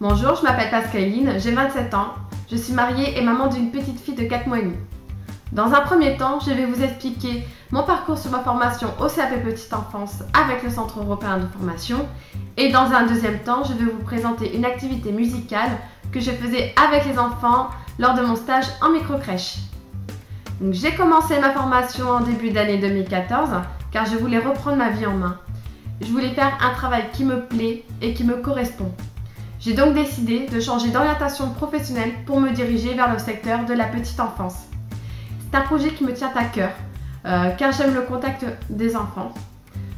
Bonjour, je m'appelle Pascaline, j'ai 27 ans, je suis mariée et maman d'une petite fille de 4 mois et demi. Dans un premier temps, je vais vous expliquer mon parcours sur ma formation au CAP Petite Enfance avec le Centre Européen de Formation. Et dans un deuxième temps, je vais vous présenter une activité musicale que je faisais avec les enfants lors de mon stage en microcrèche. J'ai commencé ma formation en début d'année 2014 car je voulais reprendre ma vie en main. Je voulais faire un travail qui me plaît et qui me correspond. J'ai donc décidé de changer d'orientation professionnelle pour me diriger vers le secteur de la petite enfance. C'est un projet qui me tient à cœur car j'aime le contact des enfants,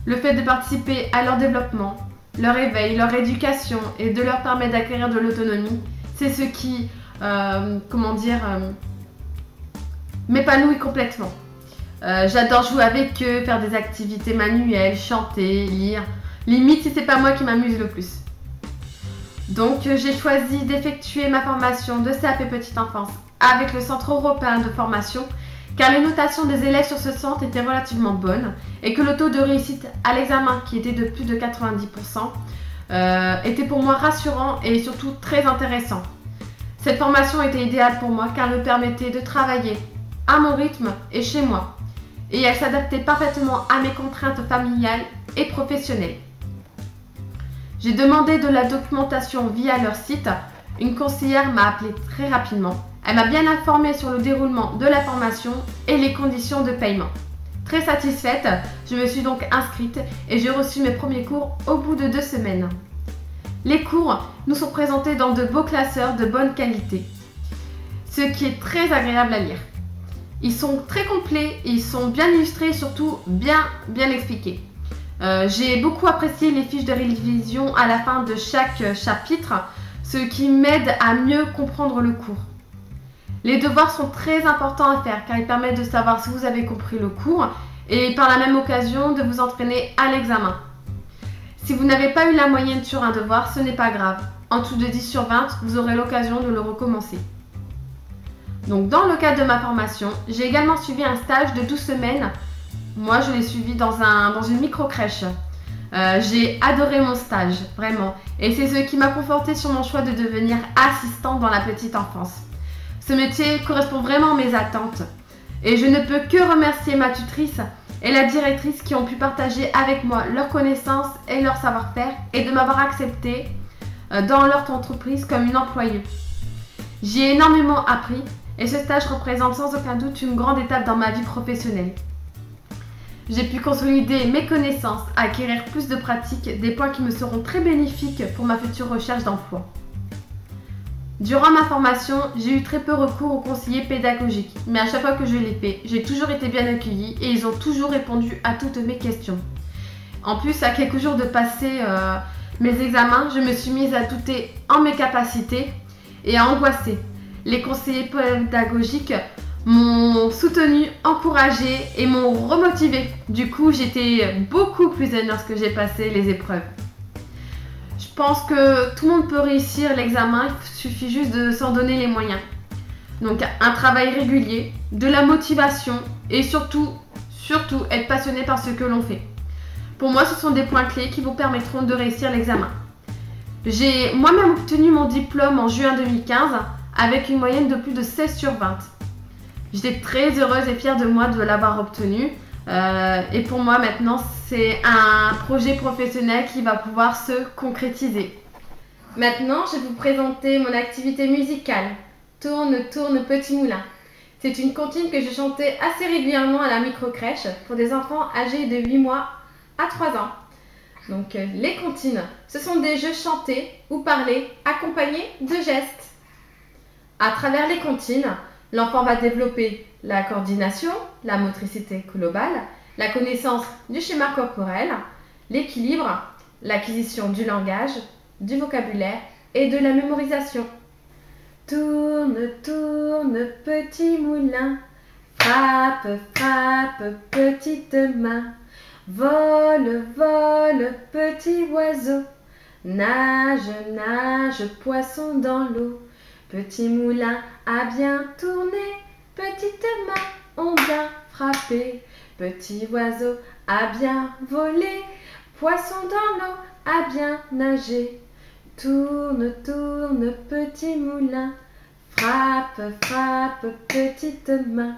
le fait de participer à leur développement, leur éveil, leur éducation et de leur permettre d'acquérir de l'autonomie, c'est ce qui, m'épanouit complètement. J'adore jouer avec eux, faire des activités manuelles, chanter, lire, limite si c'est pas moi qui m'amuse le plus. Donc j'ai choisi d'effectuer ma formation de CAP Petite Enfance avec le Centre Européen de Formation car les notations des élèves sur ce centre étaient relativement bonnes et que le taux de réussite à l'examen qui était de plus de 90% était pour moi rassurant et surtout très intéressant. Cette formation était idéale pour moi car elle me permettait de travailler à mon rythme et chez moi et elle s'adaptait parfaitement à mes contraintes familiales et professionnelles. J'ai demandé de la documentation via leur site. Une conseillère m'a appelé très rapidement. Elle m'a bien informée sur le déroulement de la formation et les conditions de paiement. Très satisfaite, je me suis donc inscrite et j'ai reçu mes premiers cours au bout de 2 semaines. Les cours nous sont présentés dans de beaux classeurs de bonne qualité, ce qui est très agréable à lire. Ils sont très complets, ils sont bien illustrés et surtout bien expliqués. J'ai beaucoup apprécié les fiches de révision à la fin de chaque chapitre, ce qui m'aide à mieux comprendre le cours. Les devoirs sont très importants à faire car ils permettent de savoir si vous avez compris le cours et par la même occasion de vous entraîner à l'examen. Si vous n'avez pas eu la moyenne sur un devoir, ce n'est pas grave. En dessous de 10 sur 20, vous aurez l'occasion de le recommencer. Donc dans le cadre de ma formation, j'ai également suivi un stage de 12 semaines. Moi, je l'ai suivi dans une micro-crèche. J'ai adoré mon stage, vraiment. Et c'est ce qui m'a conforté sur mon choix de devenir assistante dans la petite enfance. Ce métier correspond vraiment à mes attentes. Et je ne peux que remercier ma tutrice et la directrice qui ont pu partager avec moi leurs connaissances et leur savoir-faire et de m'avoir acceptée dans leur entreprise comme une employée. J'y ai énormément appris et ce stage représente sans aucun doute une grande étape dans ma vie professionnelle. J'ai pu consolider mes connaissances, acquérir plus de pratiques, des points qui me seront très bénéfiques pour ma future recherche d'emploi. Durant ma formation, j'ai eu très peu recours aux conseillers pédagogiques, mais à chaque fois que je l'ai fait, j'ai toujours été bien accueillie et ils ont toujours répondu à toutes mes questions. En plus, à quelques jours de passer mes examens, je me suis mise à douter en mes capacités et à angoisser. Les conseillers pédagogiques m'ont soutenue, encouragée et m'ont remotivée. Du coup, j'étais beaucoup plus zen lorsque j'ai passé les épreuves. Je pense que tout le monde peut réussir l'examen, il suffit juste de s'en donner les moyens. Donc un travail régulier, de la motivation et surtout être passionné par ce que l'on fait. Pour moi, ce sont des points clés qui vous permettront de réussir l'examen. J'ai moi-même obtenu mon diplôme en juin 2015 avec une moyenne de plus de 16 sur 20. J'étais très heureuse et fière de moi de l'avoir obtenu. Et pour moi maintenant, c'est un projet professionnel qui va pouvoir se concrétiser. Maintenant, je vais vous présenter mon activité musicale. Tourne, tourne, petit moulin. C'est une comptine que je chantais assez régulièrement à la microcrèche pour des enfants âgés de 8 mois à 3 ans. Donc les comptines, ce sont des jeux chantés ou parlés accompagnés de gestes. À travers les comptines, l'enfant va développer la coordination, la motricité globale, la connaissance du schéma corporel, l'équilibre, l'acquisition du langage, du vocabulaire et de la mémorisation. Tourne, tourne, petit moulin, frappe, frappe, petite main, vole, vole, petit oiseau, nage, nage, poisson dans l'eau. Petit moulin a bien tourné, petites mains ont bien frappé. Petit oiseau a bien volé, poisson dans l'eau a bien nagé. Tourne, tourne, petit moulin, frappe, frappe, petite main,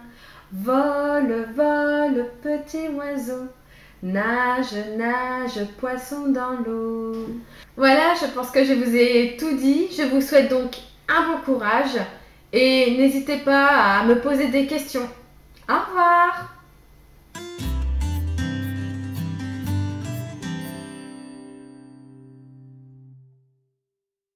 vole, vole, petit oiseau, nage, nage, poisson dans l'eau. Voilà, je pense que je vous ai tout dit. Je vous souhaite donc un bon courage et n'hésitez pas à me poser des questions. Au revoir!